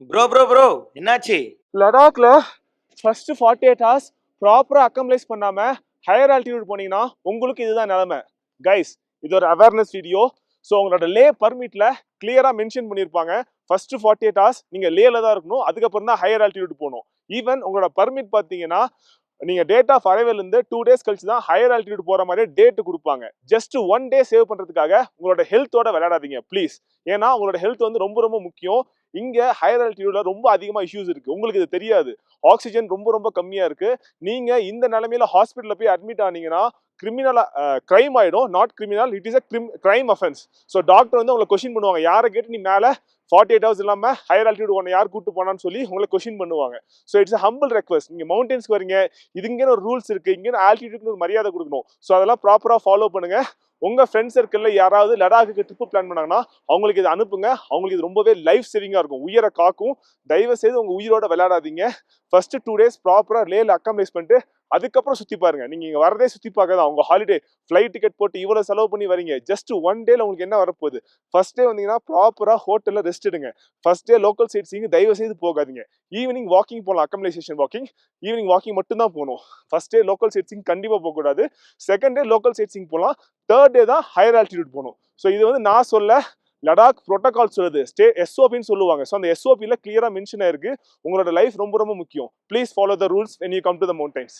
Bro என்னாச்சு? லடாக்ல first 48 hours ப்ராப்பரா அக்கம்ப்ளைஸ் பண்ணாம ஹையர் ஆல்டிடியூட் போனீங்கன்னா உங்களுக்கு இதுதான் நிலைமை. கைஸ், இது ஒரு அவேர்னஸ் வீடியோ. ஸோ உங்களோட லே பர்மிட்ல கிளியரா மென்ஷன் பண்ணியிருப்பாங்க. ஃபர்ஸ்ட் 48 ஹவர்ஸ் நீங்க லேல தான் இருக்கணும், அதுக்கப்புறம் தான் ஹையர் ஆல்டிடியூட் போகணும். ஈவன் உங்களோட பர்மிட் பார்த்தீங்கன்னா நீங்க டேட் ஆஃப் அரைவல் இருந்து 2 டேஸ் கழிச்சு தான் ஹையர் ஆல்டிடியூட் போற மாதிரி டேட் கொடுப்பாங்க. ஜஸ்ட் 1 டே சேவ் பண்றதுக்காக உங்களோட ஹெல்த்தோட விளையாடாதீங்க ப்ளீஸ். ஏன்னா உங்களோட ஹெல்த் வந்து ரொம்ப ரொம்ப முக்கியம். இங்க ஹையர் ஆல்டிடியூட்ல ரொம்ப அதிகமா இஷ்யூஸ் இருக்கு, உங்களுக்கு இது தெரியாது. ஆக்சிஜன் ரொம்ப ரொம்ப கம்மியா இருக்கு. நீங்க இந்த நிலைமையில ஹாஸ்பிட்டல்ல போய் அட்மிட் ஆனீங்கன்னா கிரிமினல் கிரைம் ஆயிடும். Not criminal, it is a crime offence. So doctor வந்து உங்களை கொஸ்டின் பண்ணுவாங்க, யாரை கேட்டு நீ மேல 48 ஹவர்ஸ் இல்லாம ஹையர் ஆல்டிடியூட் ஒன்று யார் கூட்டு போனான்னு சொல்லி உங்களை கொஸ்டின் பண்ணுவாங்க. So it's humble request. நீங்க மவுண்டன்ஸ்க்கு வரீங்க, இது இங்கே ஒரு ரூல்ஸ் இருக்கு, இங்கே ஆல்டிடியூட்னு ஒரு மரியாதை கொடுக்கணும். ஸோ அதெல்லாம் ப்ராப்பரா ஃபாலோ பண்ணுங்க. உங்க ஃப்ரெண்ட் சர்க்கிள்ல யாராவது லடாக்கு ட்ரிப் பிளான் பண்ணாங்கன்னா அவங்களுக்கு இதை அனுப்புங்க. அவங்களுக்கு இது ரொம்பவே லைஃப் சேவிங்கா இருக்கும், உயிரை காக்கும். தயவு செய்து உங்க உயிரோட விளையாடாதீங்க. ஃபர்ஸ்ட் 2 டேஸ் ப்ராப்பரா லேல அக்காமடேட் பண்ணிட்டு அதுக்கப்புறம் சுத்தி பாருங்க. நீங்க இங்க வரதே சுத்தி பார்க்க தான். உங்க ஹாலிடே ஃபிளைட் டிக்கெட் போட்டு இவ்வளவு செலவு பண்ணி வரீங்க, ஜஸ்ட் 1 டேல உங்களுக்கு என்ன வரப்போகுது? ஃபர்ஸ்ட் டே வந்தீங்கன்னா ப்ராப்பரா ஹோட்டல்ல ரெஸ்ட் எடுங்க. First day local sightseeing தயவு செய்து போகாதீங்க. ஈவினிங் வாக்கிங் போகலாம், அக்கமடைசேஷன் வாக்கிங். ஈவினிங் வாக்கிங் மட்டும் தான் போகணும். First day local sightseeing கண்டிப்பா போக கூடாது. Second day local sightseeing போகலாம். தேர்ட் டே தான் ஹையர் ஆல்டிடியூட் போகணும். ஸோ இது வந்து நான் சொல்ல, லடாக் புரோட்டோகால் சொல்லுது, எஸ்ஓபின்னு சொல்லுவாங்க. ஸோ அந்த எஸ்ஓபியில் கிளியரா மென்ஷன் ஆயிருக்கு. உங்களோட லைஃப் ரொம்ப ரொம்ப முக்கியம். Please follow the rules when you come to the mountains.